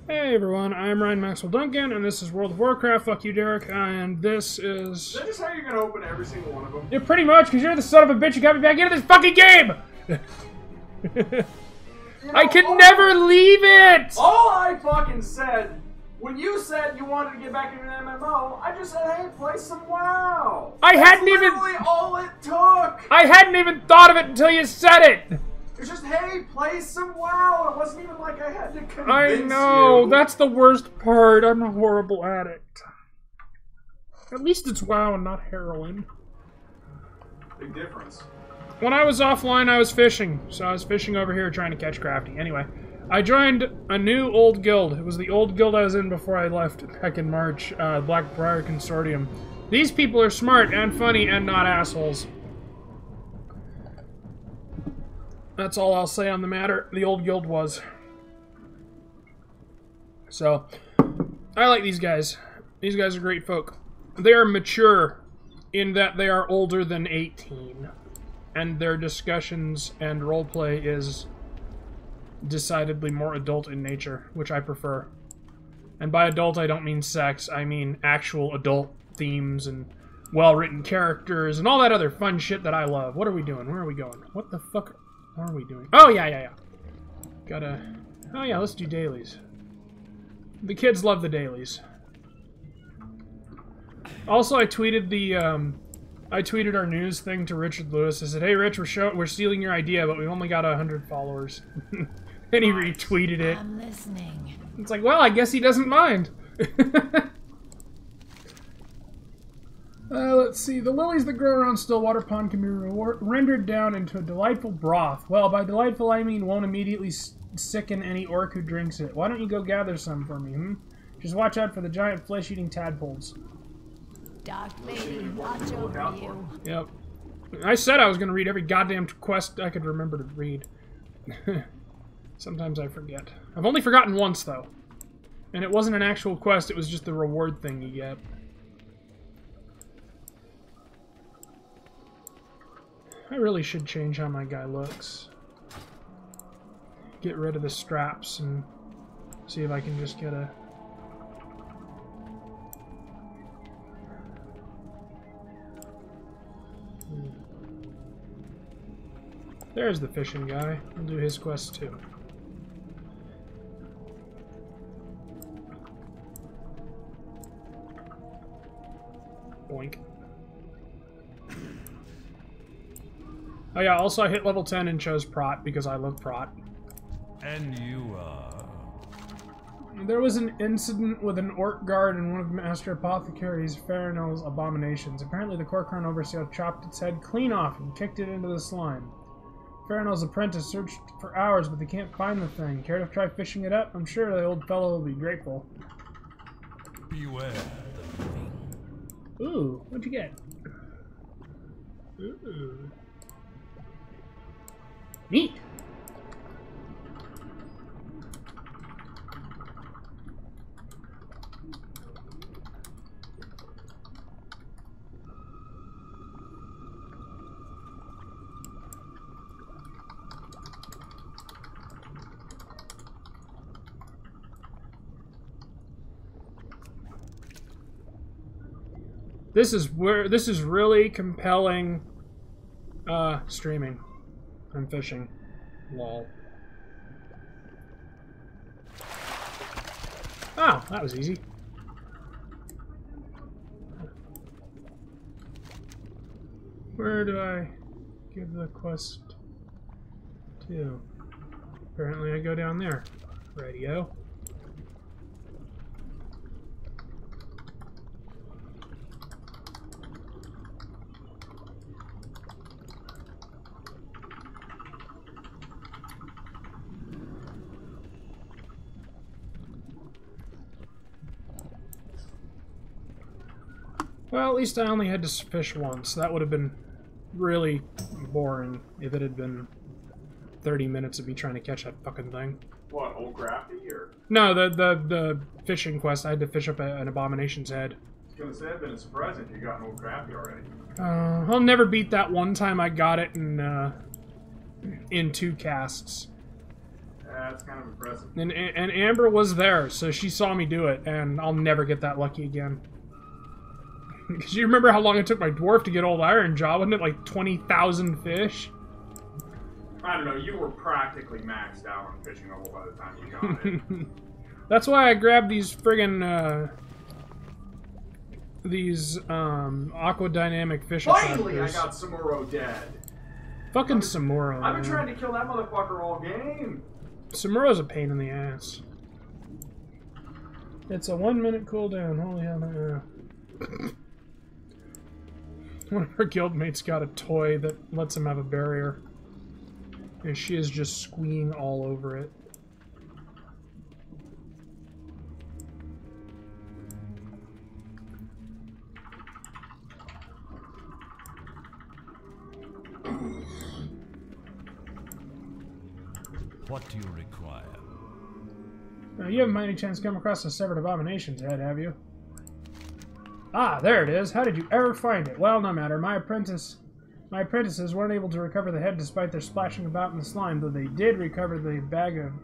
Hey everyone, I'm Ryan Maxwell Duncan, and this is World of Warcraft. Fuck you, Derek. And this is... Is that just how you're gonna open every single one of them? Yeah, pretty much, because you're the son of a bitch who got me back into this fucking game! I can never leave it! All I fucking said, when you said you wanted to get back into an MMO, I just said, hey, play some WoW! That's literally all it took! I hadn't even thought of it until you said it! It's just, hey, play some WoW! It wasn't even like I had to convince I know, you. that's the worst part. I'm a horrible addict. At least it's WoW and not heroin. Big difference. When I was offline, I was fishing. So I was fishing over here trying to catch crafty. Anyway, I joined a new old guild. It was the old guild I was in before I left back in March, Blackbriar Consortium. These people are smart and funny and not assholes. That's all I'll say on the matter. The old guild was. So, I like these guys. These guys are great folk. They are mature in that they are older than 18. And their discussions and roleplay is decidedly more adult in nature, which I prefer. And by adult, I don't mean sex. I mean actual adult themes and well-written characters and all that other fun shit that I love. What are we doing? Where are we going? What the fuck are we doing? Oh, yeah. Gotta... Oh, yeah, let's do dailies. The kids love the dailies. Also, I tweeted the, I tweeted our news thing to Richard Lewis. I said, hey, Rich, we're stealing your idea, but we've only got 100 followers. And he retweeted it. I'm listening. It's like, well, I guess he doesn't mind. Let's see. The lilies that grow around Stillwater Pond can be rendered down into a delightful broth. Well, by delightful, I mean won't immediately sicken any orc who drinks it. Why don't you go gather some for me, hmm? Just watch out for the giant flesh-eating tadpoles. Dark Lady, watch over you. Yep. I said I was going to read every goddamn quest I could remember to read. Sometimes I forget. I've only forgotten once, though. And it wasn't an actual quest, it was just the reward thing you get. I really should change how my guy looks. Get rid of the straps and see if I can just get a... There's the fishing guy. We'll do his quest too. Boink. Oh yeah, also I hit level 10 and chose Prot because I love Prot. And you, There was an incident with an orc guard and one of Master Apothecary's Farinel's abominations. Apparently the Corcoran Overseer chopped its head clean off and kicked it into the slime. Farinel's apprentice searched for hours, but they can't find the thing. Care to try fishing it up? I'm sure the old fellow will be grateful. beware the living. Ooh, what'd you get? Ooh. Neat! This is really compelling streaming. I'm fishing. Lol. Oh, that was easy. Where do I give the quest to? Apparently I go down there. Radio. Well, at least I only had to fish once. That would have been really boring if it had been 30 minutes of me trying to catch that fucking thing. What, old crafty or? No, the fishing quest. I had to fish up an abomination's head. I was gonna say, I've been surprised if you got an old crafty already. I'll never beat that one time I got it in 2 casts. That's kind of impressive. And Amber was there, so she saw me do it, and I'll never get that lucky again. Because you remember how long it took my dwarf to get old Iron Jaw, wasn't it? Like 20,000 fish? I don't know, you were practically maxed out on fishing level by the time you got it. That's why I grabbed these friggin', aquadynamic fish Finally, I attractors. got Samuro dead. Fucking Samuro. I've been man. trying to kill that motherfucker all game. Samuro's a pain in the ass. It's a 1 minute cooldown. Holy hell. One of her guildmates got a toy that lets him have a barrier. And she is just squeeing all over it. What do you require? You haven't by any chance come across the Severed Abomination's head, have you? Ah, there it is. How did you ever find it? Well, no matter. My apprentices weren't able to recover the head despite their splashing about in the slime, though they did recover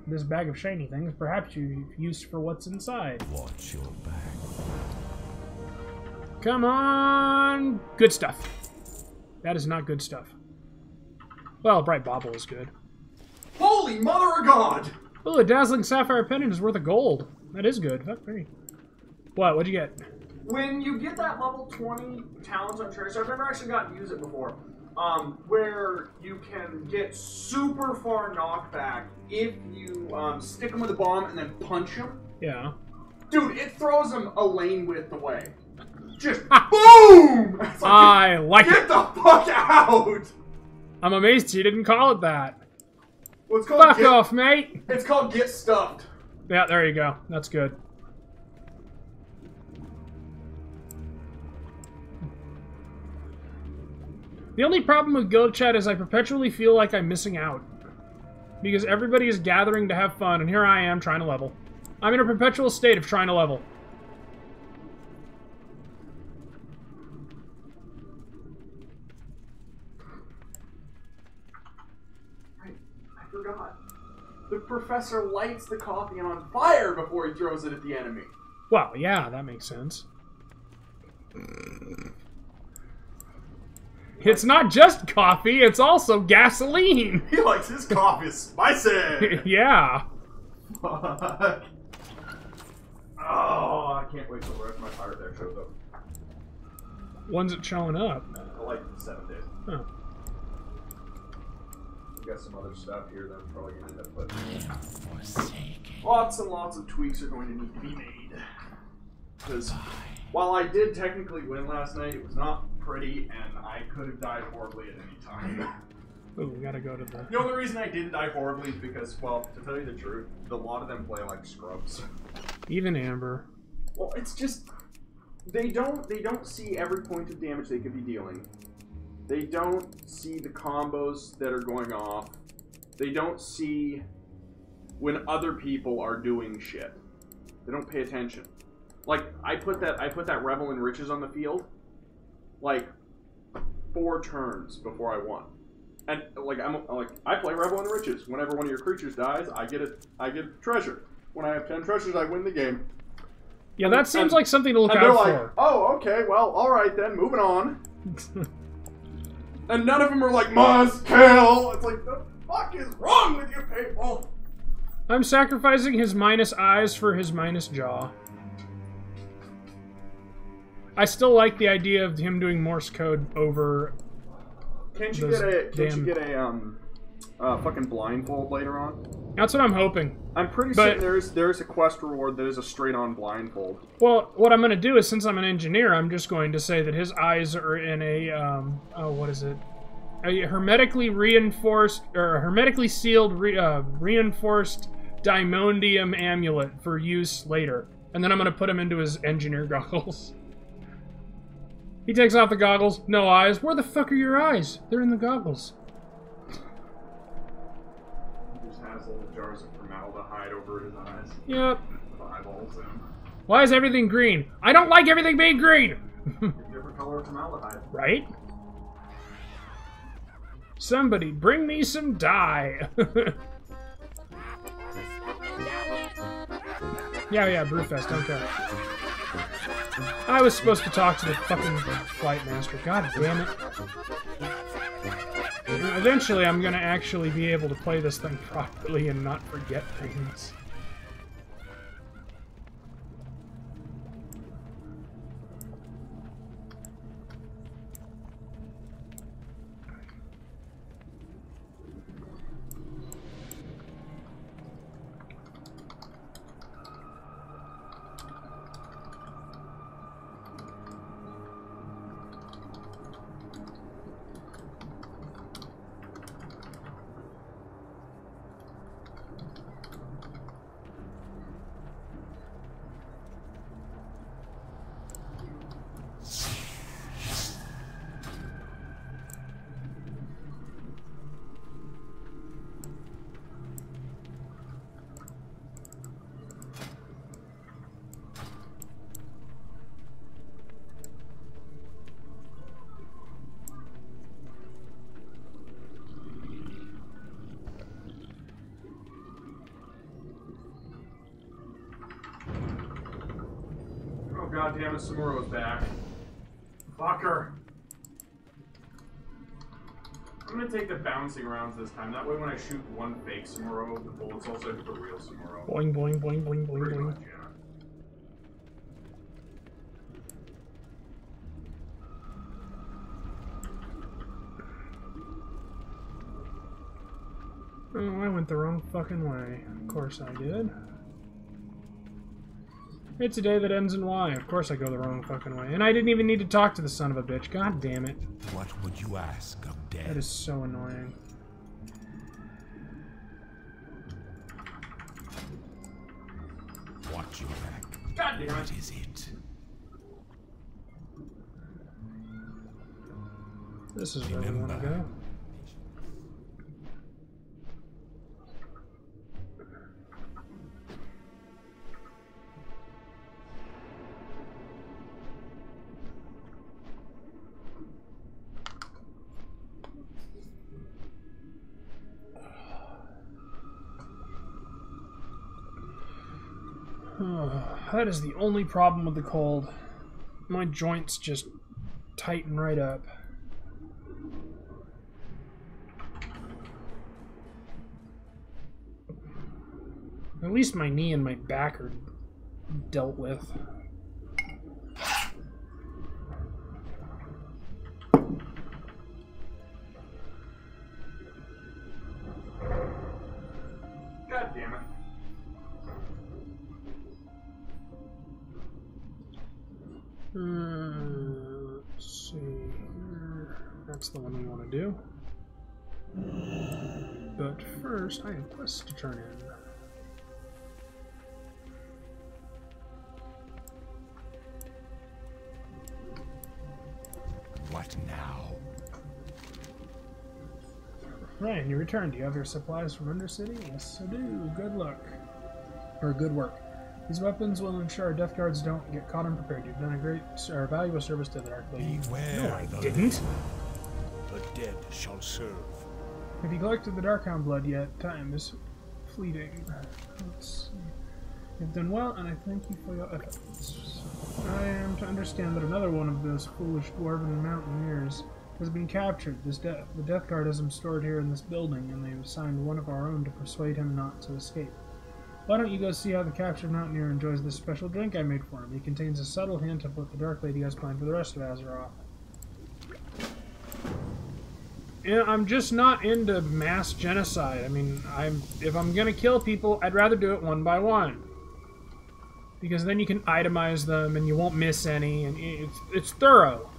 this bag of shiny things. Perhaps you've used for what's inside. Watch your back. Come on! Good stuff. That is not good stuff. Well, Bright Bauble is good. Holy mother of God! Oh, a dazzling sapphire pendant is worth a gold. That is good. Fuck me. What? What'd you get? When you get that level 20 talents on Tracer, I've never actually gotten to use it before, where you can get super far knockback if you stick them with a bomb and then punch them. Yeah. Dude, it throws them a lane width away. Just boom! It's like, I like it. Get the fuck out! I'm amazed you didn't call it that. Well, it's called Fuck off, mate! It's called Get Stuffed. Yeah, there you go. That's good. The only problem with Guild Chat is I perpetually feel like I'm missing out. Because everybody is gathering to have fun, and here I am trying to level. I'm in a perpetual state of trying to level. I forgot. The professor lights the coffee on fire before he throws it at the enemy. Well, yeah, that makes sense. It's not just coffee, it's also gasoline! He likes his coffee spicy! Yeah. Fuck. Oh, I can't wait till the rest of my pirate deck shows up. When's it showing up? I like 7 days. Oh. We got some other stuff here that I'm probably going to end up putting. Lots and lots of tweaks are going to need to be made. Because while I did technically win last night, it was not pretty, and I could have died horribly at any time. Ooh, we gotta go to the... The only reason I didn't die horribly is because, well, to tell you the truth, a lot of them play like scrubs. Even Amber. Well, it's just... They don't see every point of damage they could be dealing. They don't see the combos that are going off. They don't see when other people are doing shit. They don't pay attention. Like, I put that Revel in Riches on the field, like, 4 turns before I won. And I play Revel in Riches. Whenever one of your creatures dies, I get a treasure. When I have 10 treasures, I win the game. Yeah, that seems like something to look and out they're for. like, oh, okay, well, alright then, moving on. And none of them are like, must kill! It's like, the fuck is wrong with you people? I'm sacrificing his minus eyes for his minus jaw. I still like the idea of him doing Morse code over... Can't you get a fucking blindfold later on? That's what I'm hoping. I'm pretty certain there's a quest reward that is a straight-on blindfold. Well, what I'm going to do is, since I'm an engineer, I'm just going to say that his eyes are in a, what is it? A hermetically reinforced, or hermetically sealed, reinforced diamondium amulet for use later. And then I'm going to put him into his engineer goggles. He takes off the goggles, no eyes. Where the fuck are your eyes? They're in the goggles. He just has little jars of formaldehyde over his eyes. Yep. With eyeballs in them. Why is everything green? I don't like everything being green! Different color of formaldehyde. Right? Somebody bring me some dye. Yeah, Brewfest, okay. I was supposed to talk to the fucking flight master. God damn it. Eventually, I'm gonna actually be able to play this thing properly and not forget things. God damn it, Samuro's back. Fucker. I'm gonna take the bouncing rounds this time. That way when I shoot one fake Samuro, the bullets also hit the real Samuro. Boing, boing, boing, boing, boing, Pretty boing. much, yeah. Oh, I went the wrong fucking way. Of course I did. It's a day that ends in Y. Of course I go the wrong fucking way. And I didn't even need to talk to the son of a bitch. God damn it. What would you ask of death? That is so annoying. Watch your back. God damn it. What is it? This is where we want to go. That is the only problem with the cold. My joints just tighten right up. At least my knee and my back are dealt with. God damn it. Let's see here. That's the one we want to do. But first, I have quests to turn in. What now? Ryan, you returned. Do you have your supplies from Undercity? Yes, I do. Good luck. Or good work. These weapons will ensure our death guards don't get caught unprepared. You've done a great or valuable service to the Dark Lady. Beware No, I the didn't. The dead shall serve. Have you collected the Darkhound blood yet? Time is fleeting. Let's see. You've done well, and I thank you for your efforts. I am to understand that another one of those foolish dwarven mountaineers has been captured. The Death Guard has him stored here in this building, and they've assigned one of our own to persuade him not to escape. Why don't you go see how the captured mountaineer enjoys this special drink I made for him? It contains a subtle hint of what the Dark Lady has planned for the rest of Azeroth. Yeah, I'm just not into mass genocide. I mean, if I'm gonna kill people, I'd rather do it one by one. Because then you can itemize them and you won't miss any, and it's thorough.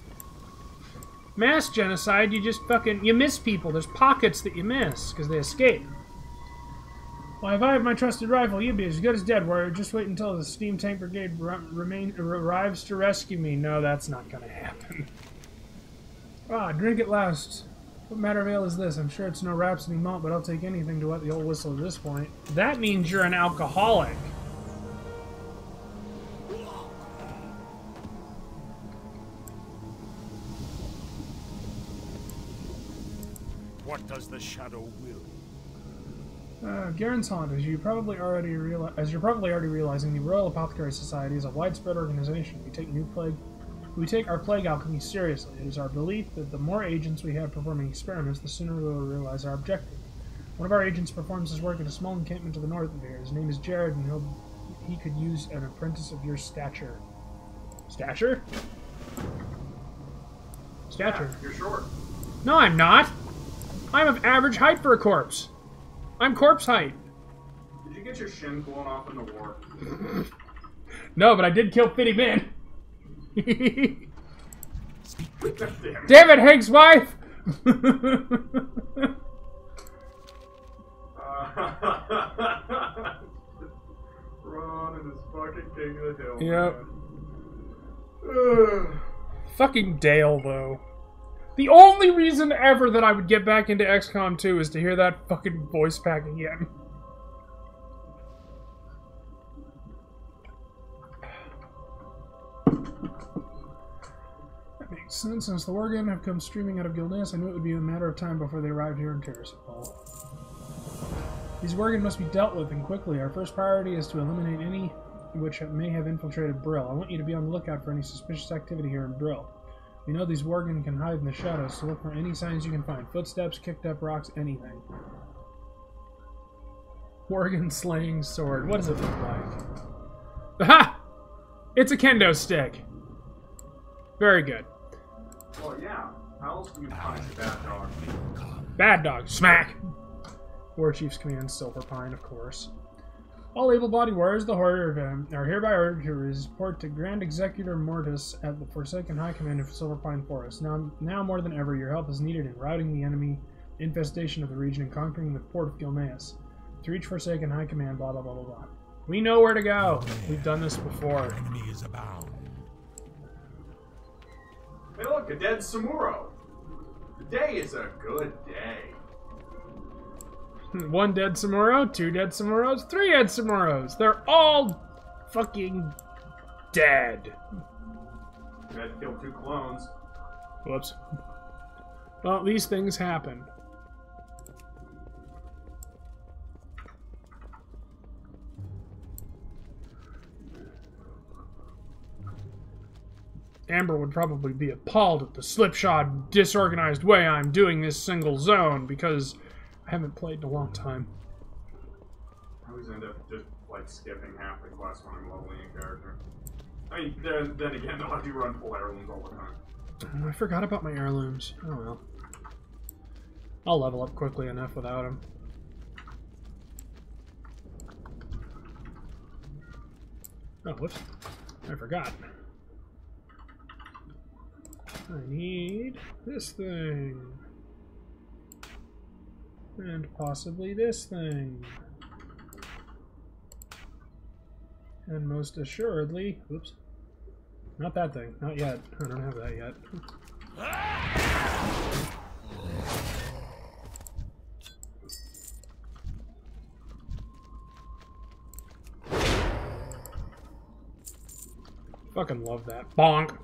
Mass genocide, you just you miss people. There's pockets that you miss because they escape. Well, if I have my trusted rifle, you'd be as good as dead, warrior. Just wait until the steam tank brigade arrives to rescue me. No, that's not gonna happen. Ah, drink at last. What matter of ale is this? I'm sure it's no Rhapsody malt, but I'll take anything to wet the old whistle at this point. That means you're an alcoholic. What does the shadow will? Garen's Haunt, as you're probably already realizing, the Royal Apothecary Society is a widespread organization. We take our plague alchemy seriously. It is our belief that the more agents we have performing experiments, the sooner we will realize our objective. One of our agents performs his work at a small encampment to the north of here. His name is Jared, and he could use an apprentice of your stature. Stature? Stature. Yeah, you're short. No, I'm not. I'm of average height for a corpse. I'm corpse height. Did you get your shin blown off in the war? No, but I did kill Fitty Man. Damn it, Hank's wife! Ron and his fucking king of the hill. Yep. Fucking Dale, though. The only reason ever that I would get back into XCOM 2 is to hear that fucking voice pack again. That makes sense. Since the Worgen have come streaming out of Gilneas, I knew it would be a matter of time before they arrived here in Terrace Hall. These Worgen must be dealt with, and quickly. Our first priority is to eliminate any which may have infiltrated Brill. I want you to be on the lookout for any suspicious activity here in Brill. We know these Worgen can hide in the shadows, so look for any signs you can find. Footsteps, kicked up rocks, anything. Worgen slaying sword. What does it look like? Aha! It's a kendo stick. Very good. Well, yeah. How else do you punish a bad dog? Bad dog. Smack! War Chief's command, Silver Pine, of course. All able-bodied warriors of the Horde are hereby ordered to report to Grand Executor Mortis at the Forsaken High Command of Silver Pine Forest. Now more than ever, your help is needed in routing the enemy infestation of the region and conquering the port of Gilneas. To reach Forsaken High Command, blah, blah, blah, blah, blah. We know where to go. We've done this before. Enemy is abound. Hey look, a dead Samuro. Today is a good day. 1 dead Samuro, 2 dead Samuros, 3 dead Samuros. They're all fucking dead. You had to kill 2 clones. Whoops. Well, these things happen. Amber would probably be appalled at the slipshod, disorganized way I'm doing this single zone, because I haven't played in a long time. I always end up just, like, skipping half the quest when I'm leveling a character. I mean, then again, though, I do run full heirlooms all the time. Oh, I forgot about my heirlooms. Oh well. I'll level up quickly enough without them. Oh, whoops. I forgot. I need this thing. And possibly this thing. And most assuredly... Oops. Not that thing. Not yet. I don't have that yet. Fucking love that. Bonk!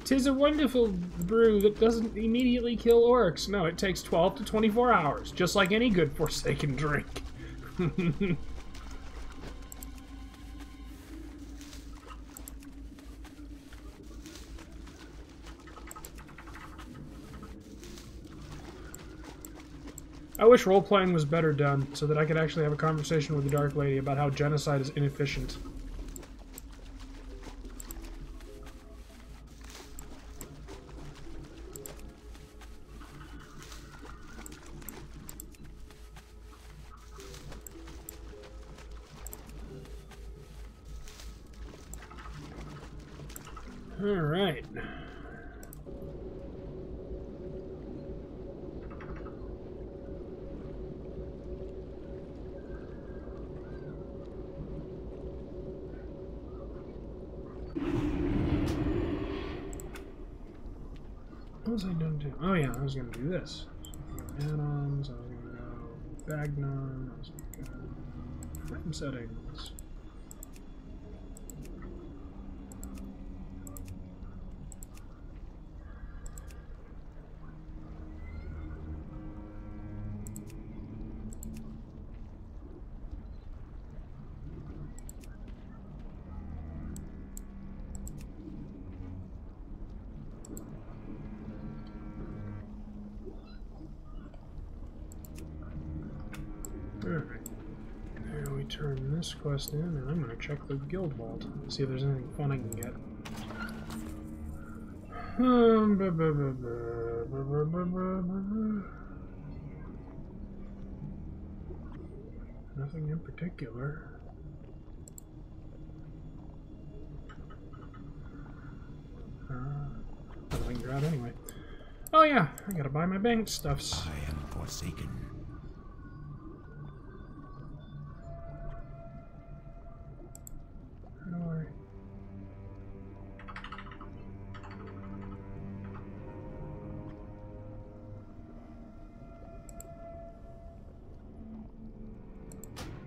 Tis a wonderful brew that doesn't immediately kill orcs. No, it takes 12 to 24 hours, just like any good Forsaken drink. I wish role-playing was better done, so that I could actually have a conversation with the Dark Lady about how genocide is inefficient. Alright. What was I going to do? Oh yeah, I was going to do this. Add-ons, I was going to go Bagnon, I was going to go frame settings. Alright. Now we turn this quest in, and I'm gonna check the guild vault. See if there's anything fun I can get. Nothing in particular. Nothing to grab anyway. Oh yeah, I gotta buy my bank stuffs. I am forsaken. Don't worry.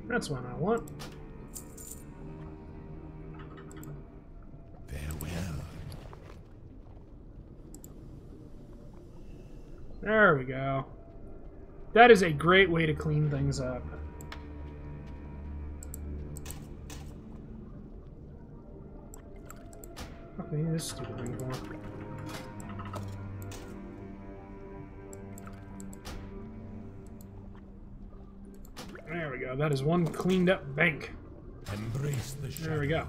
That's what I want. Farewell. There we go. That is a great way to clean things up. What do I need this stupid thing for? There we go. That is one cleaned up bank. Embrace the shadow. There we go.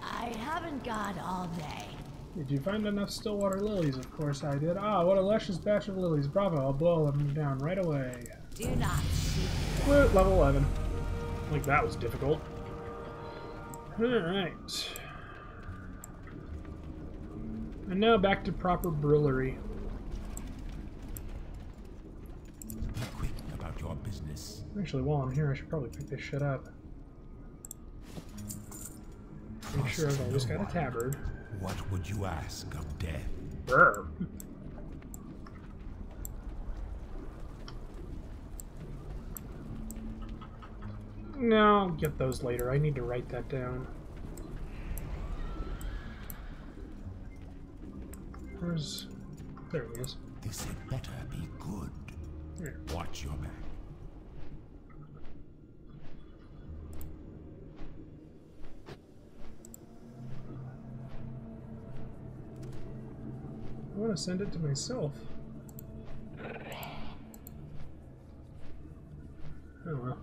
I haven't got all day. Did you find enough Stillwater lilies? Of course I did. Ah, what a luscious batch of lilies. Bravo, I'll blow them down right away. Do not seek death. Woo, level 11. Like that was difficult. Alright. And now back to proper brewery. Be quick about your business. Actually, while I'm here, I should probably pick this shit up. Make sure I've always got a tabard. What would you ask of death? Brr. No, I'll get those later. I need to write that down. Where's... There he is. This had better be good. Here. Watch your back. I want to send it to myself. Oh well.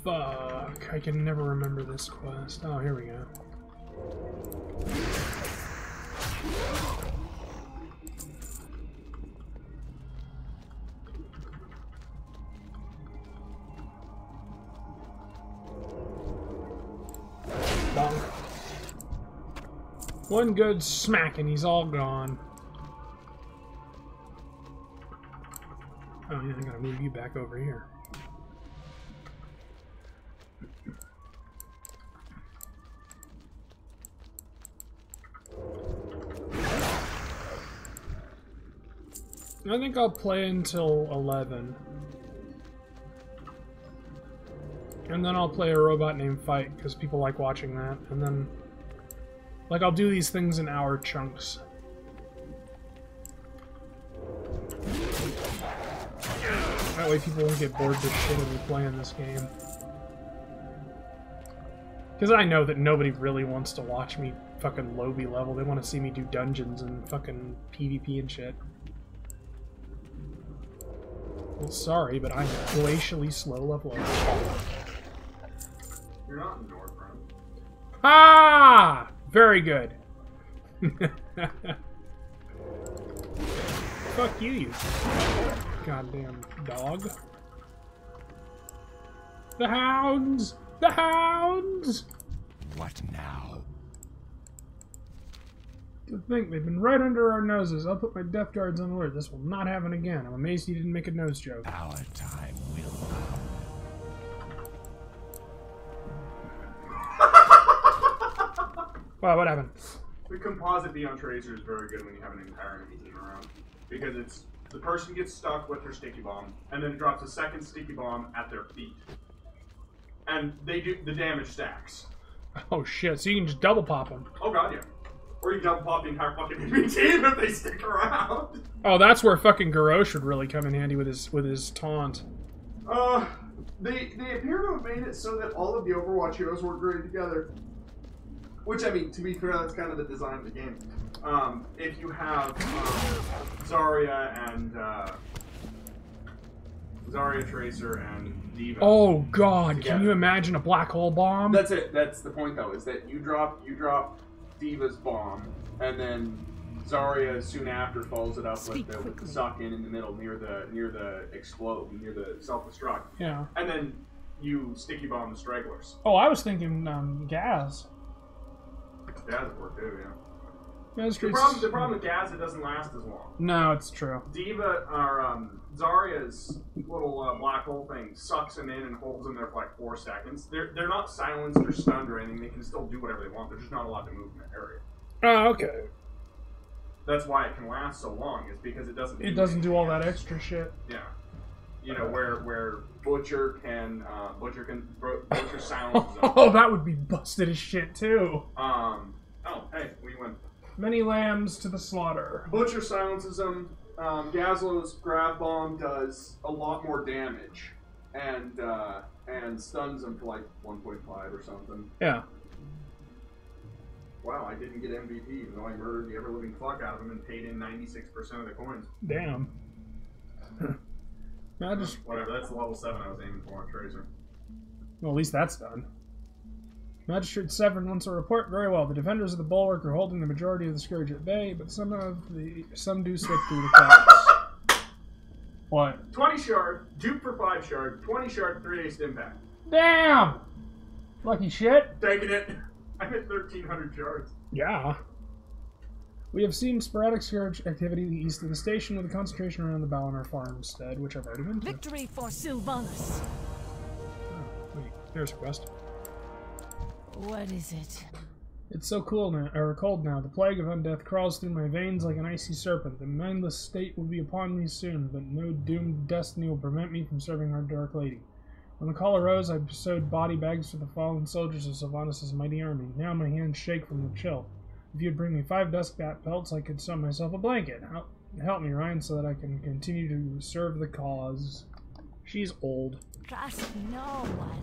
Fuck, I can never remember this quest. Oh, here we go. Bonk. One good smack and he's all gone. Oh yeah, I gotta move you back over here. I think I'll play until 11. And then I'll play a robot named Fight, because people like watching that. And then, like, I'll do these things in hour chunks. That way people won't get bored with shit of me playing this game. Because I know that nobody really wants to watch me fucking lobby level. They want to see me do dungeons and fucking PvP and shit. Well, sorry, but I'm glacially slow leveler. You're not in Northrend. Ah! Very good. Fuck you, you goddamn dog. The hounds! The hounds! What now? To think they've been right under our noses. I'll put my death guards on alert. This will not happen again. I'm amazed he didn't make a nose joke. Our time will come. Wow, what happened? The composite bee on Tracer is very good when you have an entire enemy team around. Because it's the person gets stuck with their sticky bomb, and then it drops a second sticky bomb at their feet. And they do the damage stacks. Oh shit, so you can just double pop them. Oh god, yeah. Or you double pop the entire fucking enemy team if they stick around. Oh, that's where fucking Garrosh would really come in handy with his taunt. They appear to have made it so that all of the Overwatch heroes work great together. Which, I mean, to be fair, that's kind of the design of the game. If you have Zarya and Zarya, Tracer, and D.Va. Oh god, together. can you imagine a black hole bomb? That's it. That's the point, though, is that you drop D.Va's bomb, and then Zarya soon after follows it up with the suck in the middle near the explode, near the self-destruct. Yeah. And then you sticky bomb the stragglers. Oh, I was thinking Gaz. Gaz would work too, yeah. The problem with Gaz, it doesn't last as long. No, it's true. D.Va, or Zarya's little black hole thing sucks him in and holds him there for like 4 seconds. They're not silenced or stunned or anything. They can still do whatever they want. They're just not allowed to move in that area. Oh, okay. That's why it can last so long. Is because it doesn't. It doesn't do all that extra shit. Yeah. You know where Butcher can Butcher silences him. Oh, that would be busted as shit too. Oh, hey, we went. Many lambs to the slaughter. Butcher silences him. Gazlo's grab bomb does a lot more damage, and stuns him for like 1.5 or something. Yeah. Wow, I didn't get MVP, even though I murdered the ever-living fuck out of him and paid in 96% of the coins. Damn. I just... Whatever, that's the level 7 I was aiming for on Tracer. Well, at least that's done. Magistrate Severn wants a report. Very well. The defenders of the bulwark are holding the majority of the Scourge at bay, but some do slip through the cracks. What? 20 shard, dupe for 5 shard, 20 shard, 3 ace impact. Damn! Lucky shit. Taking it. I'm at 1,300 shards. Yeah. We have seen sporadic Scourge activity east of the station with a concentration around the Balinar farmstead, which I've already been to. Victory for Sylvanas. Oh, wait, there's a quest. What is it? It's so cool now, or cold now. The plague of undeath crawls through my veins like an icy serpent. The mindless state will be upon me soon, but no doomed destiny will prevent me from serving our Dark Lady. When the call arose, I bestowed body bags for the fallen soldiers of Sylvanas' mighty army. Now my hands shake from the chill. If you'd bring me 5 Duskbat pelts, I could sew myself a blanket. Help me, Ryan, so that I can continue to serve the cause. She's old. Trust no one.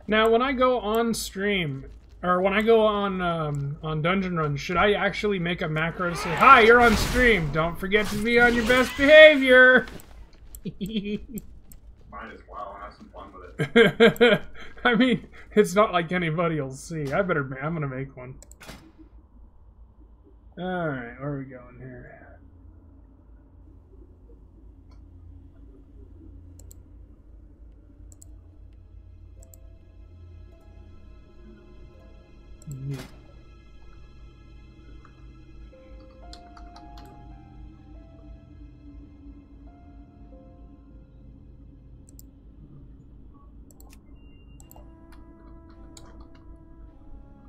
Now, when I go on stream, or when I go on Dungeon Run, should I actually make a macro to say, "Hi, you're on stream. Don't forget to be on your best behavior." Might as well have some fun with it. I mean, it's not like anybody will see. I'm gonna make one. All right, where are we going here? Yeah.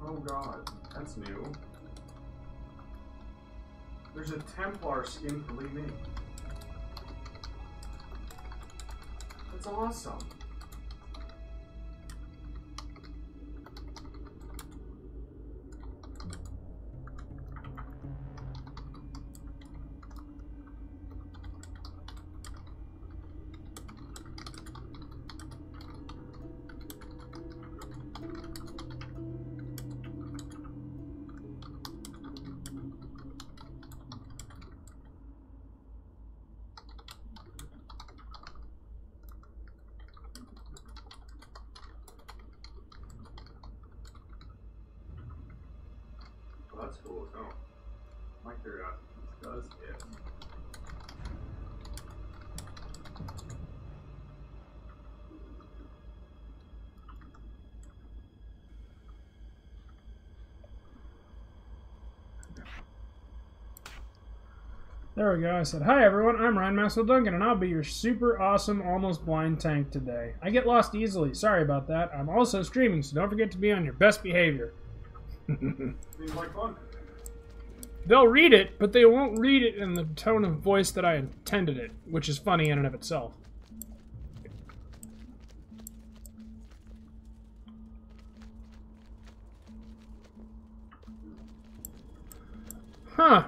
Oh god, that's new. There's a Templar skin for Li Ming. That's awesome. let's go. My curiosity does it. There we go. I said, hi everyone, I'm Ryan Maxwell Duncan, and I'll be your super awesome, almost blind tank today. I get lost easily, sorry about that. I'm also streaming, so don't forget to be on your best behavior. Seems like fun. They'll read it, but they won't read it in the tone of voice that I intended it, which is funny in and of itself. Huh.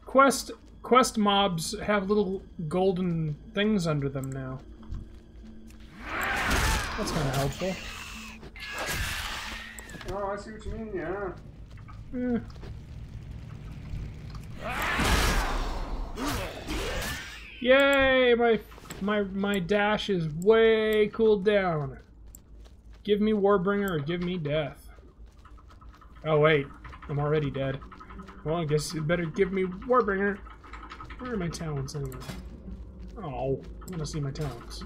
Quest mobs have little golden things under them now. That's kind of helpful. Oh, I see what you mean, yeah. Yay! My dash is way cooled down. Give me Warbringer or give me death. Oh wait, I'm already dead. Well, I guess you better give me Warbringer. Where are my talents anyway? Oh, I want to see my talents.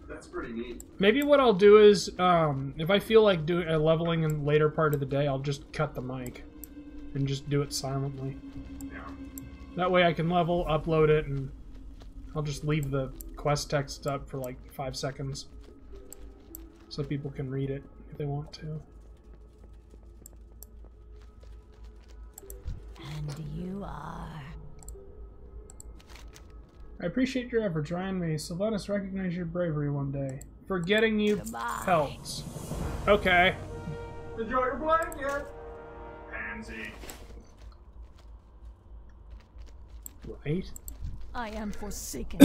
That's pretty neat. Maybe what I'll do is, if I feel like doing a leveling in the later part of the day, I'll just cut the mic and just do it silently. Yeah. That way I can level, upload it, and I'll just leave the quest text up for like 5 seconds so people can read it if they want to. And you are. I appreciate your efforts, Ryan. May Sylvanus recognize your bravery one day. Forgetting you helps. Okay. Enjoy your blanket! Pansy. Right? I am forsaken.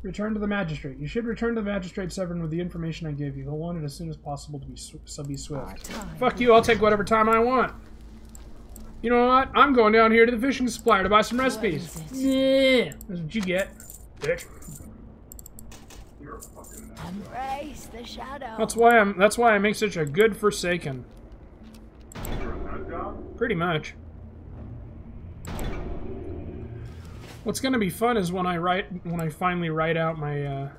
Return to the magistrate. You should return to the magistrate, Severin, with the information I gave you. He'll want it as soon as possible to be swift. Fuck you, I'll take whatever time I want. You know what? I'm going down here to the fishing supplier to buy some recipes. Yeah, that's what you get, bitch. You're a fucking nut. Embrace the shadow. That's why I make such a good Forsaken. You're a nut job? Pretty much. What's gonna be fun is when I finally write out my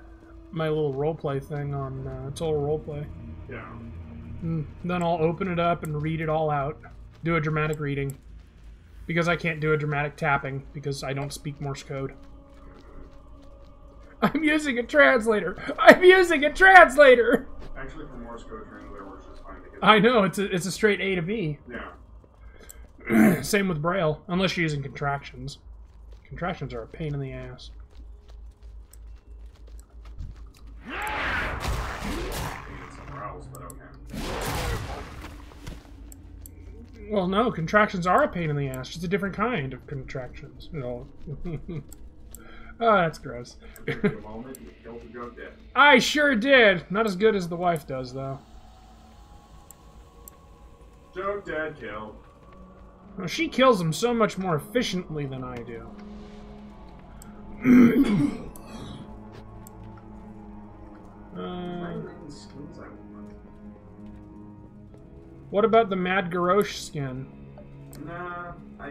my little roleplay thing on Total Roleplay. Yeah. And then I'll open it up and read it all out. Do a dramatic reading. Because I can't do a dramatic tapping, because I don't speak Morse code. I'm using a translator! I'm using a translator! Actually, for Morse code, translator works just fine. I know, it's a straight A to B. Yeah. Same with Braille, unless you're using contractions. Contractions are a pain in the ass. Somewhere else, but okay. Well, no, contractions are a pain in the ass. Just a different kind of contractions. No. Oh, that's gross. Give you a moment, you killed the drug dead. I sure did. Not as good as the wife does, though. Joke dead, killed. Well, she kills them so much more efficiently than I do. What about the Mad Garrosh skin? Nah, I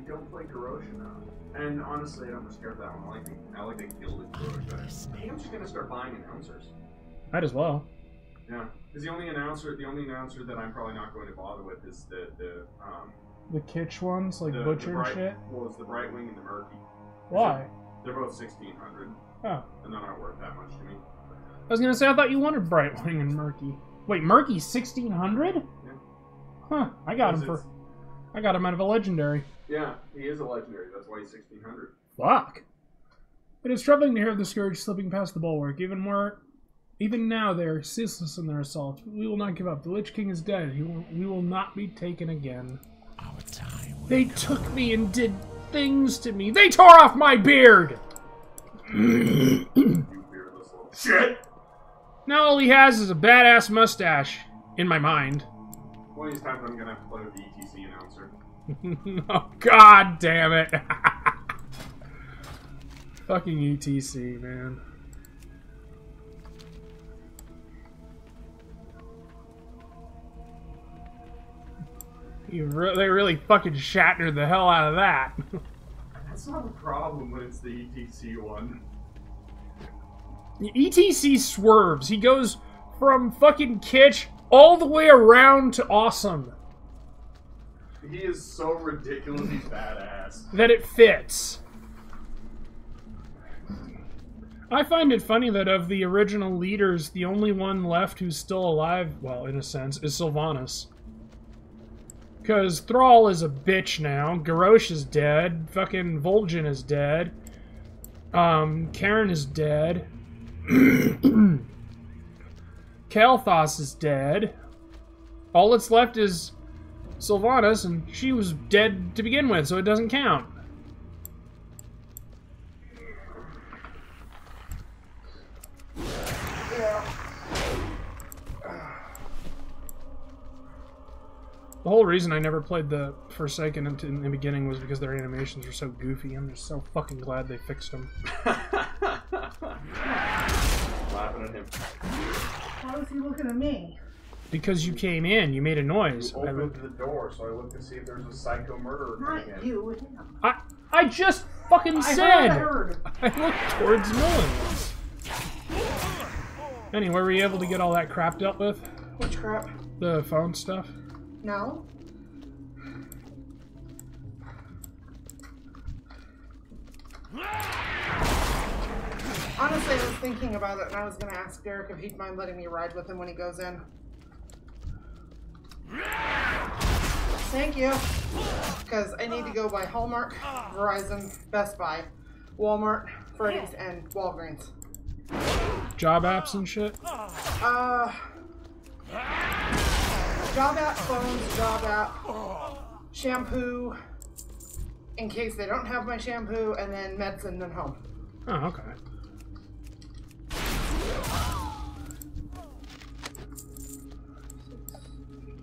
don't play Garrosh enough. And honestly, I don't much care for that one. I like the Gilded Garrosh better. I think I'm just gonna start buying announcers. Might as well. Yeah, because the only announcer that I'm probably not going to bother with is the kitsch ones, like Butcher and shit? Well, it's the Brightwing and the Murky. Why? They're both 1600. Oh. And they're not worth that much to me. I was gonna say, I thought you wanted Brightwing and Murky. Wait, Murky's 1600? Yeah. Huh, I got him out of a legendary. Yeah, he is a legendary. That's why he's 1600. Fuck. It is troubling to hear of the Scourge slipping past the bulwark. Even now they are ceaseless in their assault. We will not give up. The Lich King is dead. We will not be taken again. Our time will They took me and did things to me. They tore off my beard! You beardless little shit! Now all he has is a badass mustache. In my mind. One of these times I'm gonna have to play with the ETC announcer. Oh, god damn it. Fucking ETC, man. They really fucking Shatnered the hell out of that. That's not a problem when it's the ETC one. ETC swerves. He goes from fucking kitsch all the way around to awesome. He is so ridiculously badass. That it fits. I find it funny that of the original leaders, the only one left who's still alive, well, in a sense, is Sylvanas. Because Thrall is a bitch now, Garrosh is dead, fucking Vol'jin is dead, Karen is dead, Kael'thas is dead. All that's left is Sylvanas, and she was dead to begin with, so it doesn't count. The whole reason I never played the Forsaken in the beginning was because their animations were so goofy. I'm just so fucking glad they fixed them. Laughing at him. Why was he looking at me? Because you came in, you made a noise. You opened the door, so I looked to see if there's a psycho murderer coming Not in. you, him. I just fucking said! I heard. I looked towards Mullins. Anyway, were you able to get all that crap dealt with? Which crap? The phone stuff? No. Honestly, I was thinking about it, and I was going to ask Derek if he'd mind letting me ride with him when he goes in. Thank you. Because I need to go by Hallmark, Verizon, Best Buy, Walmart, Freddy's, and Walgreens. Job apps and shit? Job app, phones, job app, shampoo, in case they don't have my shampoo, and then medicine and home. Oh, okay.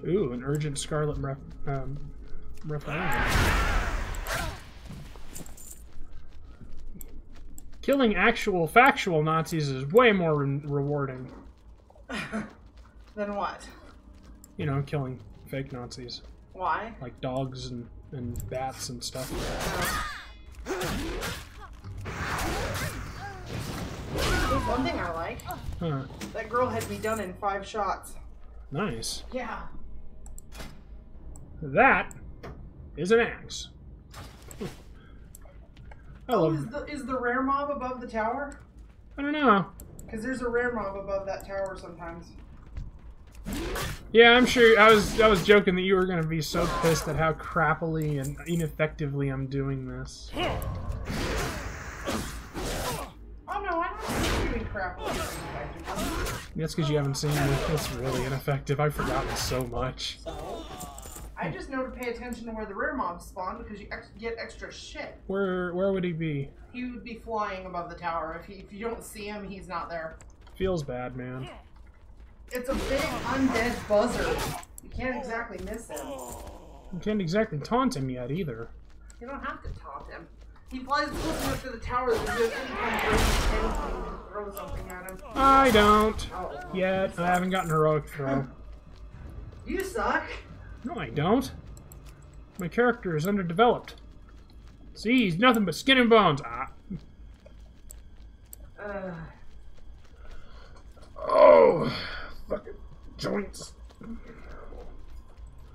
Ooh, an urgent scarlet referendum. Killing actual, factual Nazis is way more rewarding. Then what? You know, killing fake Nazis. Why? Like dogs and bats and stuff. There's one thing I like. Huh. That girl had me done in 5 shots. Nice. Yeah. That is an axe. I love... Is the rare mob above the tower? I don't know. Because there's a rare mob above that tower sometimes. Yeah, I'm sure. I was joking that you were going to be so pissed at how crappily and ineffectively I'm doing this. Oh no, I don't think you're doing crap. That's because you haven't seen it. It's really ineffective. I've forgotten so much. I just know to pay attention to where the rare mobs spawn because you get extra shit. Where would he be? He would be flying above the tower. If you don't see him, he's not there. Feels bad, man. It's a big undead buzzard. You can't exactly miss him. You can't exactly taunt him yet, either. You don't have to taunt him. He flies close enough to the tower that there's anything to throw something at him. I don't. Oh. Yet. I haven't gotten heroic throw. You suck. No, I don't. My character is underdeveloped. See, he's nothing but skin and bones. Ah. Oh, fucking joints.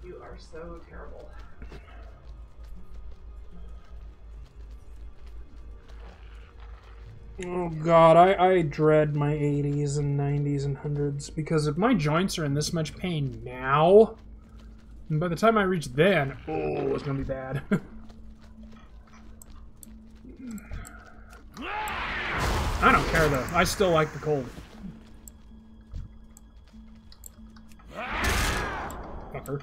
You are so terrible. Oh god, I dread my 80s and 90s and 100s because if my joints are in this much pain now, and by the time I reach then, oh, it's gonna be bad. I don't care though, I still like the cold. Fucker.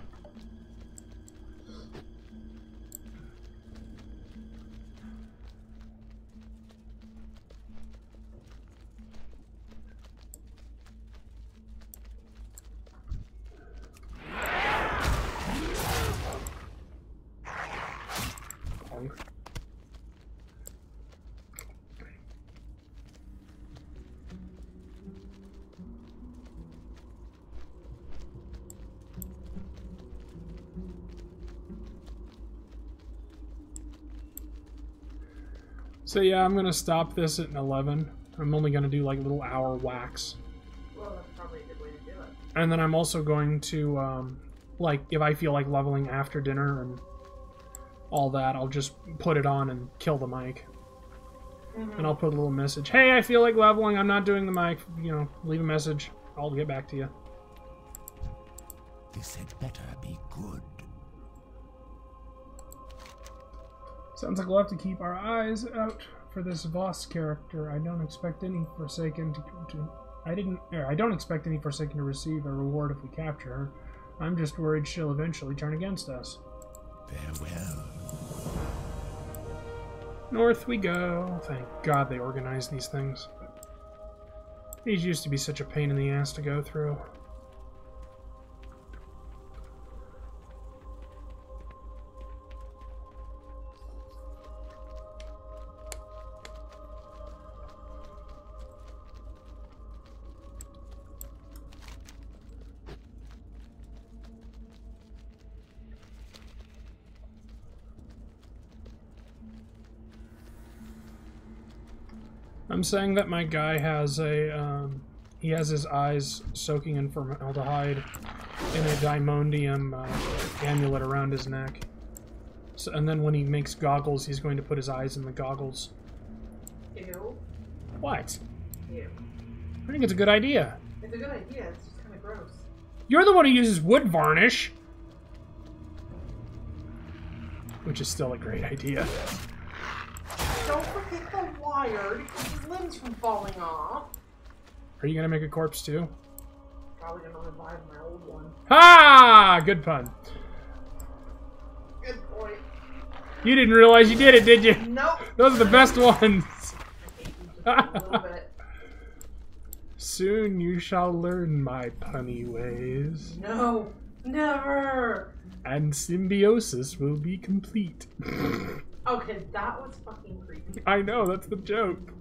So yeah, I'm gonna stop this at an 11. I'm only gonna do like a little hour wax. Well, that's probably a good way to do it. And then I'm also going to, like, if I feel like leveling after dinner and all that, I'll just put it on and kill the mic. And I'll put a little message. Hey, I feel like leveling. I'm not doing the mic. You know, leave a message. I'll get back to you. This had better be good. Sounds like we'll have to keep our eyes out for this Voss character. I don't expect any Forsaken I don't expect any Forsaken to receive a reward if we capture her. I'm just worried she'll eventually turn against us. Farewell. North we go. Thank God they organized these things. These used to be such a pain in the ass to go through. I'm saying that my guy has a, he has his eyes soaking in formaldehyde in a diamondium amulet around his neck. So, and then when he makes goggles, he's going to put his eyes in the goggles. Ew. What? Ew. I think it's a good idea. It's a good idea, it's just kind of gross. You're the one who uses wood varnish! Which is still a great idea. Don't forget the wire to keep his limbs from falling off. Are you gonna make a corpse too? Probably gonna revive my old one. Ha! Good pun. Good point. You didn't realize you did it, did you? Nope. Those are the best ones. I hate you just a little bit. Soon you shall learn my punny ways. No, never. And symbiosis will be complete. Okay, that was fucking creepy. I know, that's the joke.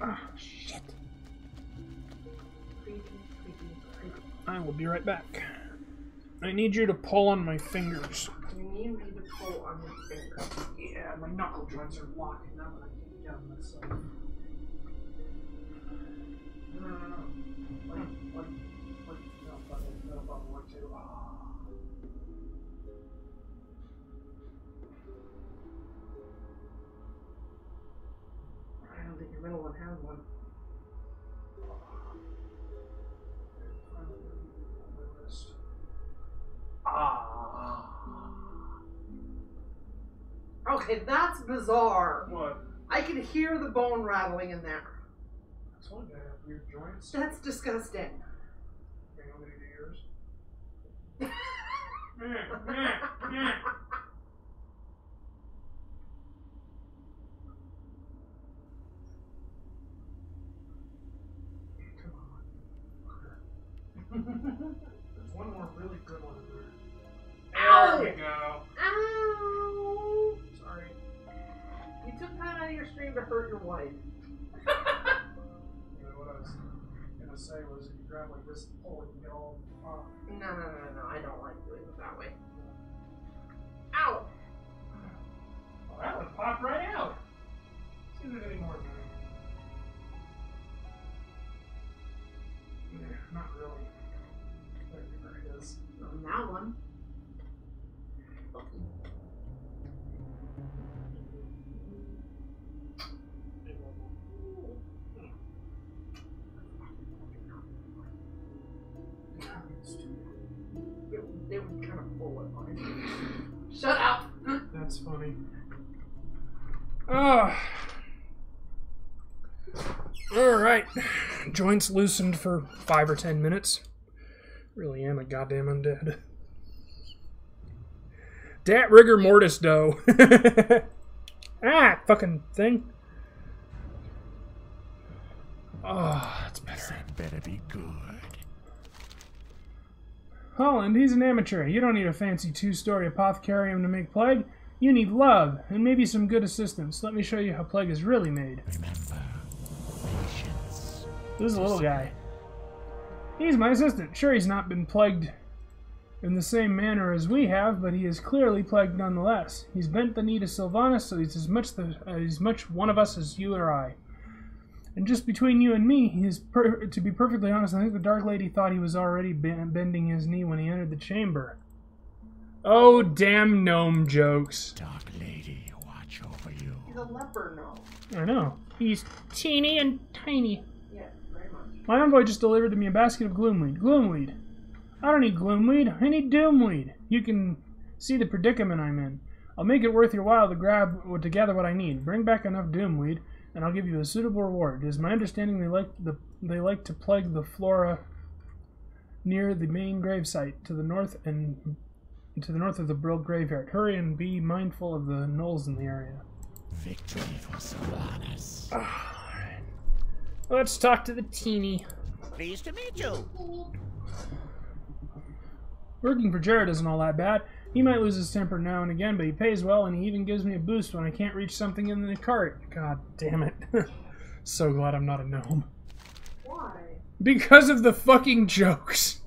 Ah, shit. Creepy, creepy, creepy. I will be right back. I need you to pull on my fingers. You need me to pull on your finger. Yeah, my knuckle joints are locking up and I can't get them myself. No. I don't think your middle one has one. Okay, that's bizarre. What? I can hear the bone rattling in there. I told you I have weird joints. That's disgusting. Okay, I'm gonna do yours. Come on. There's one more really good one in there. Ow! There we go. Ow! Sorry. You took time out of your stream to hurt your wife. You know, what I was gonna say was if you grab like this and pull it, you get all off. No, I don't like doing it that way. Ow! Well, that one popped right out. See if there's any more in there. Yeah, not really. There it is. On that one. They would kind of pull it on. Shut up! That's funny. Ah. Alright. Joints loosened for 5 or 10 minutes. Really am a goddamn undead. Dat rigor mortis dough. Ah, fucking thing. Oh, that's better. That better be good. Holland, he's an amateur. You don't need a fancy 2-story apothecarium to make plague. You need love, and maybe some good assistance. Let me show you how plague is really made. Remember, patience. This is a little guy. He's my assistant. Sure, he's not been plagued in the same manner as we have, but he is clearly plagued nonetheless. He's bent the knee to Sylvanas, so he's as much one of us as you or I. And just between you and me, to be perfectly honest, I think the Dark Lady thought he was already bending his knee when he entered the chamber. Oh, damn gnome jokes. Dark Lady, watch over you. He's a leper gnome. I know. He's teeny and tiny. Yeah, very much. My envoy just delivered to me a basket of gloomweed. Gloomweed. I don't need gloomweed. I need doomweed. You can see the predicament I'm in. I'll make it worth your while to gather what I need. Bring back enough doomweed, and I'll give you a suitable reward. It is my understanding they like to plague the flora near the main gravesite to the north of the Brill graveyard. Hurry and be mindful of the gnolls in the area. Victory for Sylvanas. Alright. Let's talk to the teeny. Pleased to meet you. Working for Jared isn't all that bad. He might lose his temper now and again, but he pays well, and he even gives me a boost when I can't reach something in the cart. God damn it. So glad I'm not a gnome. Why? Because of the fucking jokes.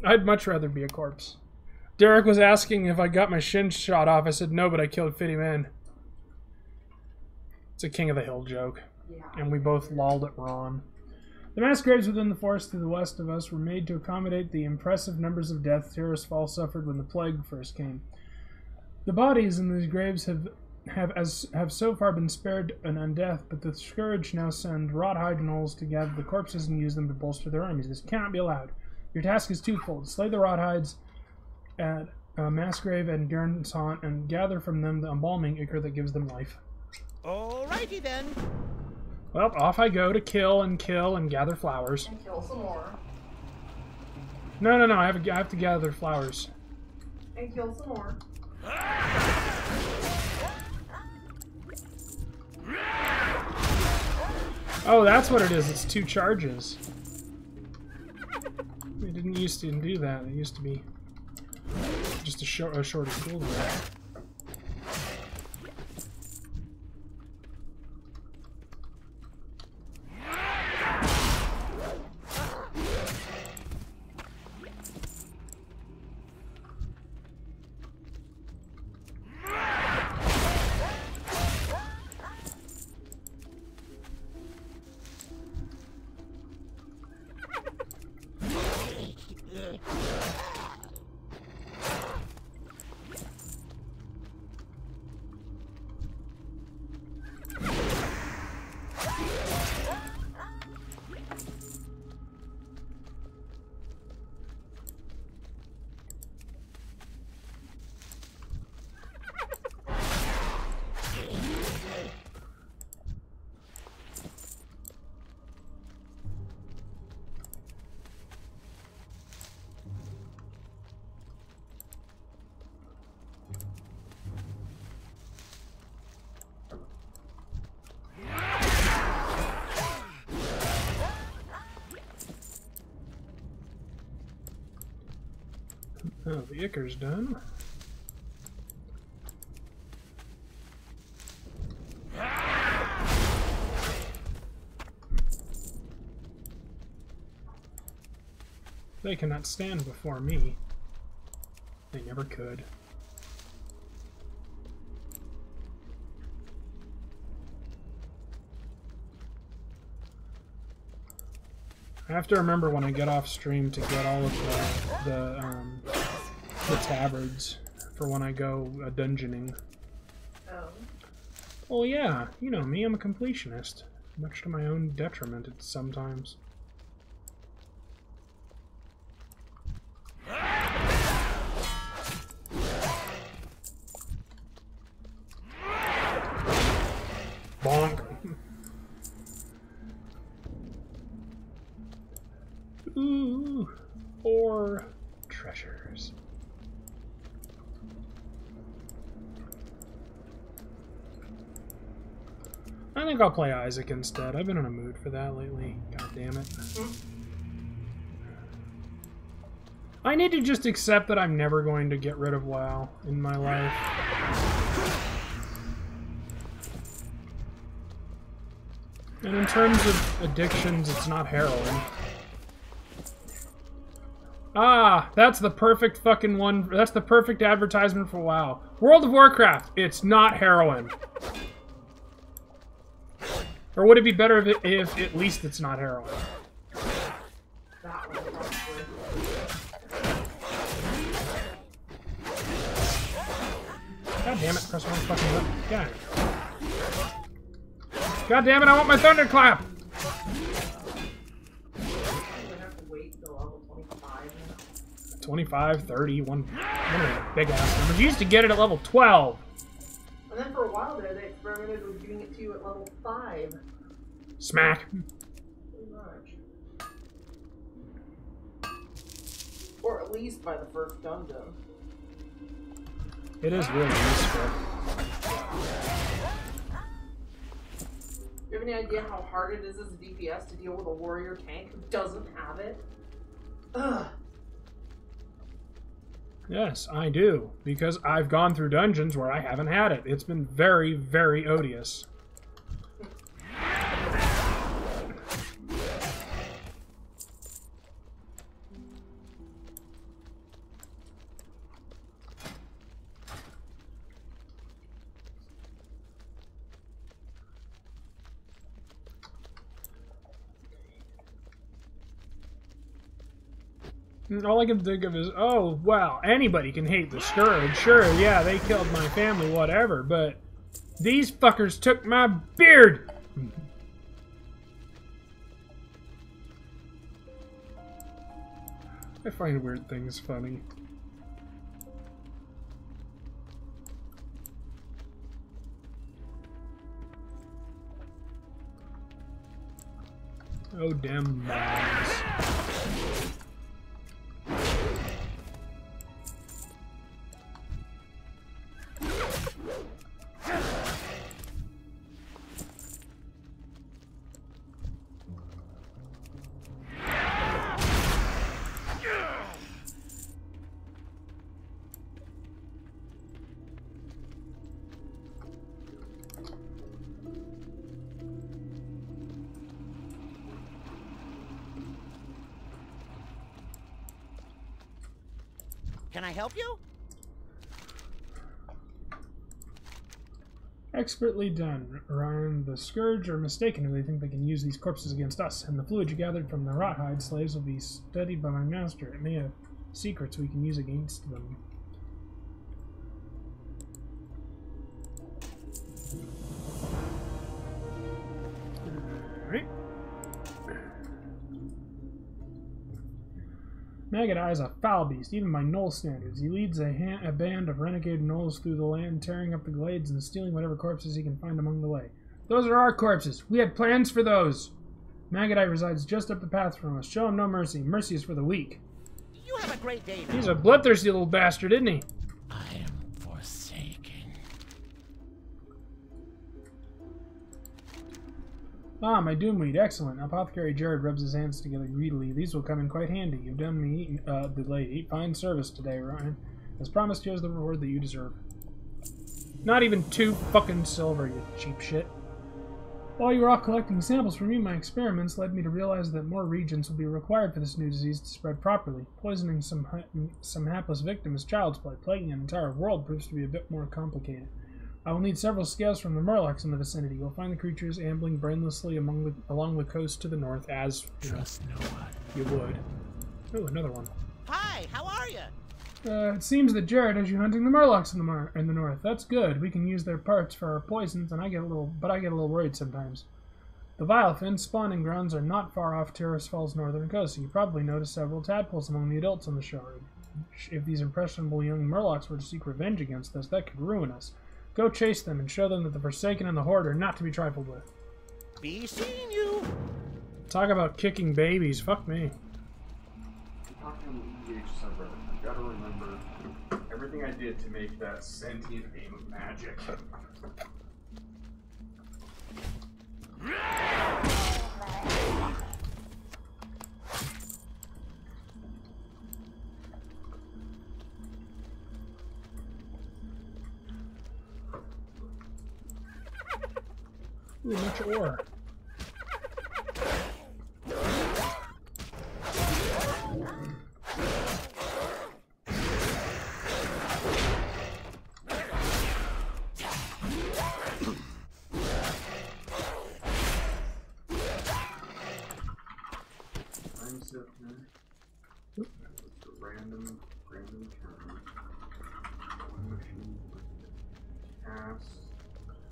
I'd much rather be a corpse. Derek was asking if I got my shin shot off. I said no, but I killed Fitty Man. It's a King of the Hill joke. Yeah. And we both lolled at Ron. The mass graves within the forest to the west of us were made to accommodate the impressive numbers of deaths Terrace Fall suffered when the plague first came. The bodies in these graves have so far been spared an undeath, but the Scourge now send Rothhide gnolls to gather the corpses and use them to bolster their armies. This cannot be allowed. Your task is twofold. Slay the Rothides at Massgrave and Gern's Haunt and gather from them the embalming ichor that gives them life. Alrighty then. Well, off I go to kill and gather flowers. And kill some more. No, I have to gather flowers. And kill some more. Oh, that's what it is. It's 2 charges. They didn't used to do that. It used to be just a shorter cooldown. Oh, the ichor's done. They cannot stand before me. They never could. I have to remember when I get off stream to get all of the tabards for when I go dungeoning. Oh. Well, yeah, you know me, I'm a completionist. Much to my own detriment sometimes. Bonk. Ooh, or treasures. I think I'll play Isaac instead. I've been in a mood for that lately. God damn it. I need to just accept that I'm never going to get rid of WoW in my life. And in terms of addictions, it's not heroin. Ah, that's the perfect fucking one. That's the perfect advertisement for WoW. World of Warcraft. It's not heroin. Or would it be better if at least it's not heroin? That one, probably. God damn it, press one fucking button. God damn it, I want my thunderclap! I'm gonna have to wait until level 25. 25, 30, one of the big ass numbers. You used to get it at level 12. And then for a while there, they experimented with giving it to you at level 5. Smack. Pretty much. Or at least by the first dungeon. It is really useful. You have any idea how hard it is as a DPS to deal with a warrior tank who doesn't have it? Ugh. Yes, I do. Because I've gone through dungeons where I haven't had it. It's been very, very odious. All I can think of is, oh, wow, anybody can hate the Scourge. Sure, yeah, they killed my family, whatever, but these fuckers took my beard! I find weird things funny. Oh, damn mobs. Can I help you? Expertly done, Ryan. The Scourge are mistaken if they think they can use these corpses against us, and the fluid you gathered from the Rothhide slaves will be studied by my master. It may have secrets we can use against them. Alright. Maggot is a foul beast, even by Gnoll standards. He leads a band of renegade Gnolls through the land, tearing up the glades and stealing whatever corpses he can find among the way. Those are our corpses. We had plans for those. Maggot resides just up the path from us. Show him no mercy. Mercy is for the weak. You have a great day now. He's a bloodthirsty little bastard, isn't he? I am forsaken. Ah, my Doomweed. Excellent. Apothecary Jared rubs his hands together greedily. These will come in quite handy. You've done me the lady fine service today, Ryan. As promised, here's the reward that you deserve. Not even 2 fucking silver, you cheap shit. While you were off collecting samples from me, my experiments led me to realize that more regions will be required for this new disease to spread properly. Poisoning some hapless victim is child's play. Plaguing an entire world proves to be a bit more complicated. I will need several scales from the Murlocs in the vicinity. You'll find the creatures ambling brainlessly along the coast to the north, as Trust no one. you would. Oh, another one. Hi, how are you? It seems that Jared has you hunting the Murlocs in the north. That's good. We can use their parts for our poisons, and I get a little worried sometimes. The Vilefin spawning grounds are not far off Tirisfal's northern coast, so you probably noticed several tadpoles among the adults on the shore. If these impressionable young Murlocs were to seek revenge against us, that could ruin us. Go chase them and show them that the Forsaken and the Horde are not to be trifled with. Be seeing you. Talk about kicking babies. Fuck me. I'm talking on the EDH subreddit. I've got to remember everything I did to make that sentient game of magic. Ooh, much ore.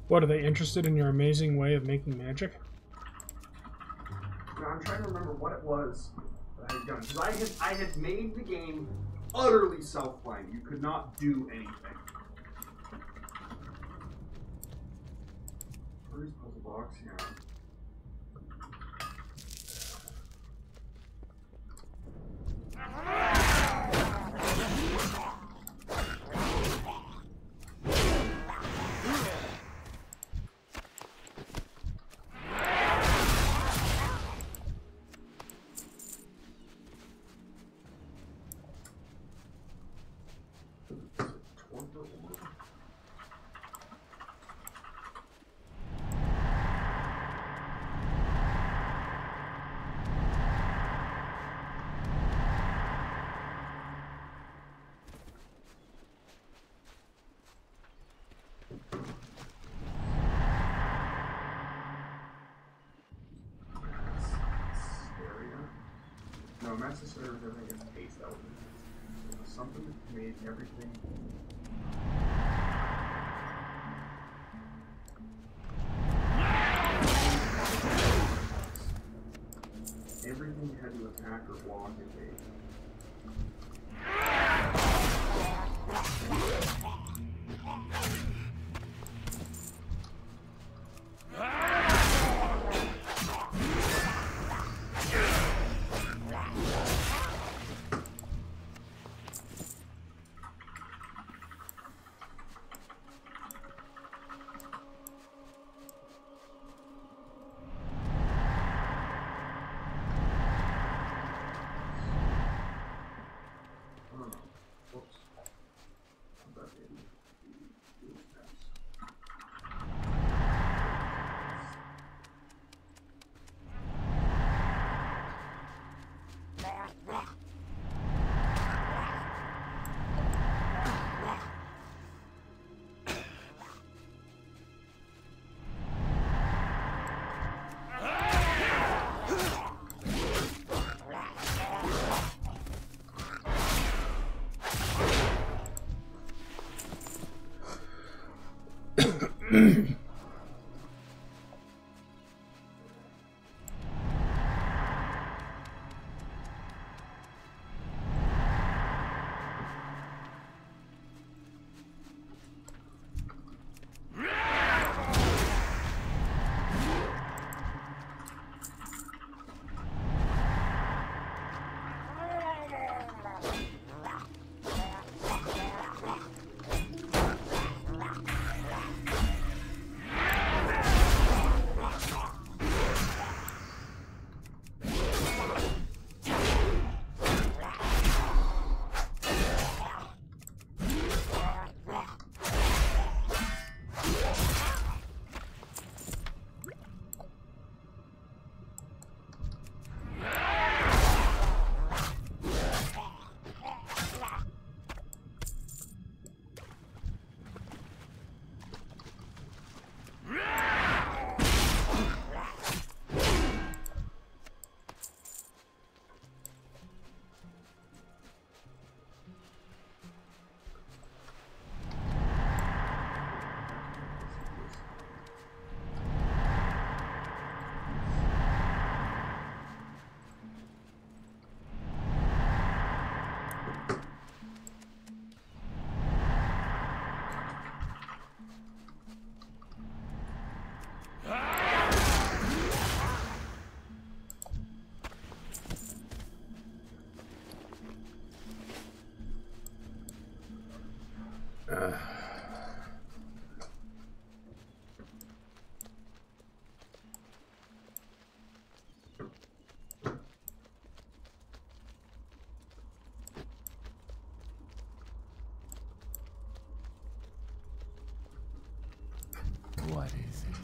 What, are they interested in your amazing way of making magic? Now, I'm trying to remember what it was that I had done. Because I had made the game utterly self-playing. You could not do anything. Where's the puzzle box here? No, Master Slayer was everything against haste. That was something that made everything. Everything had to attack or block and bait. What is it?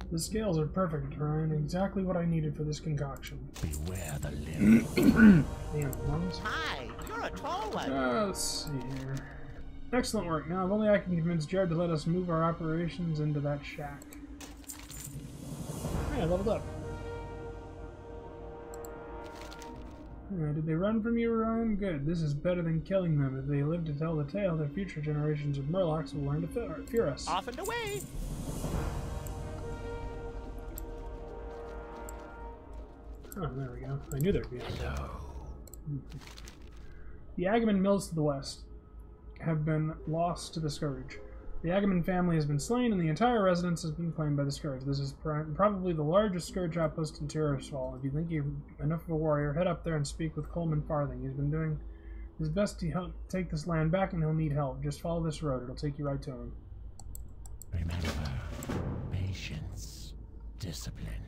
The scales are perfect, Ryan. Exactly what I needed for this concoction. Beware the limb. Damn lungs. Hi, you're a tall one. Let's see here. Excellent work. Now, if only I can convince Jared to let us move our operations into that shack. Hey, I leveled up. Did they run from you, Ryan? Good. This is better than killing them. If they live to tell the tale, their future generations of Murlocs will learn to fear us. Off and away. Oh, there we go. I knew there'd be a The Agaman mills to the west have been lost to the Scourge. The Agaman family has been slain, and the entire residence has been claimed by the Scourge. This is probably the largest Scourge outpost in Tirisfal. If you think you're enough of a warrior, head up there and speak with Coleman Farthing. He's been doing his best to help take this land back, and he'll need help. Just follow this road. It'll take you right to him. Remember, patience, discipline.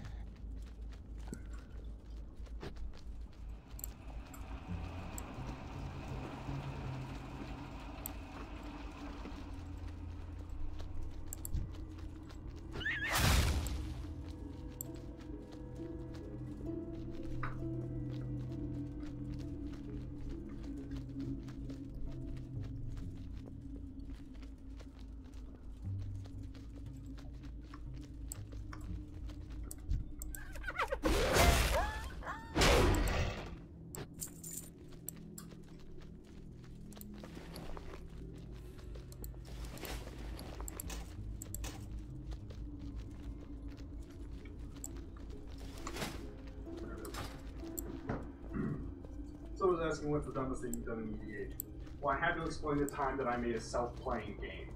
Someone was asking what's the dumbest thing you've done in EDH. Well, I had to explain the time that I made a self-playing game.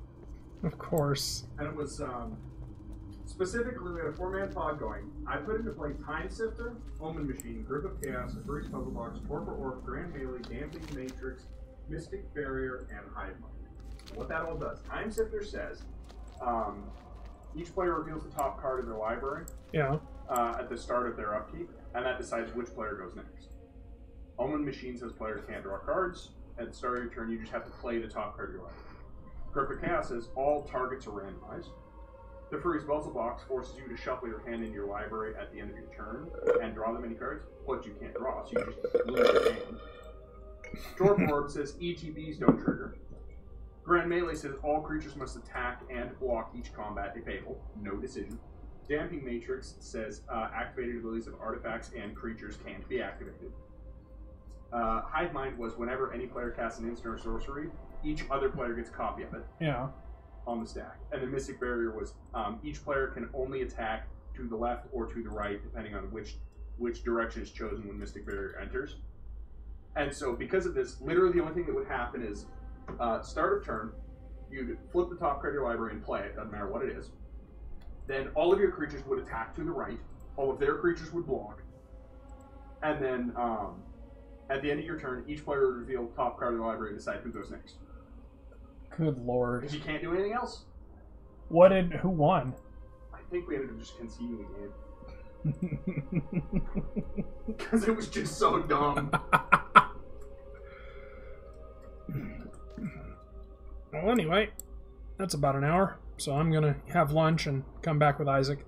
Of course. And it was, specifically, we had a 4-man pod going. I put into play Time Sifter, Omen Machine, Grip of Chaos, a First Puzzle Box, Torpor Orc, Grand Melee, Damping Matrix, Mystic Barrier, and Hive Mind. What that all does, Time Sifter says, each player reveals the top card of their library at the start of their upkeep, and that decides which player goes next. Omen Machine says players can't draw cards. At the start of your turn, you just have to play the top card of your library. Grip of Chaos says all targets are randomized. The Fury's Puzzle Box forces you to shuffle your hand into your library at the end of your turn and draw them any cards, but you can't draw, so you just lose your hand. Torpor Orb says ETBs don't trigger. Grand Melee says all creatures must attack and block each combat if able. No decision. Damping Matrix says activated abilities of artifacts and creatures can't be activated. Hive Mind was whenever any player casts an instant or sorcery, each other player gets a copy of it. Yeah. On the stack. And the Mystic Barrier was each player can only attack to the left or to the right, depending on which direction is chosen when Mystic Barrier enters. And so because of this, literally the only thing that would happen is start of turn, you'd flip the top card of your library and play it, doesn't matter what it is. Then all of your creatures would attack to the right, all of their creatures would block, and then at the end of your turn, each player would reveal the top card of the library and decide who goes next. Good lord. Because you can't do anything else. Who won? I think we ended up just conceding the game. Because it was just so dumb. Well, anyway, that's about an hour, so I'm gonna have lunch and come back with Isaac.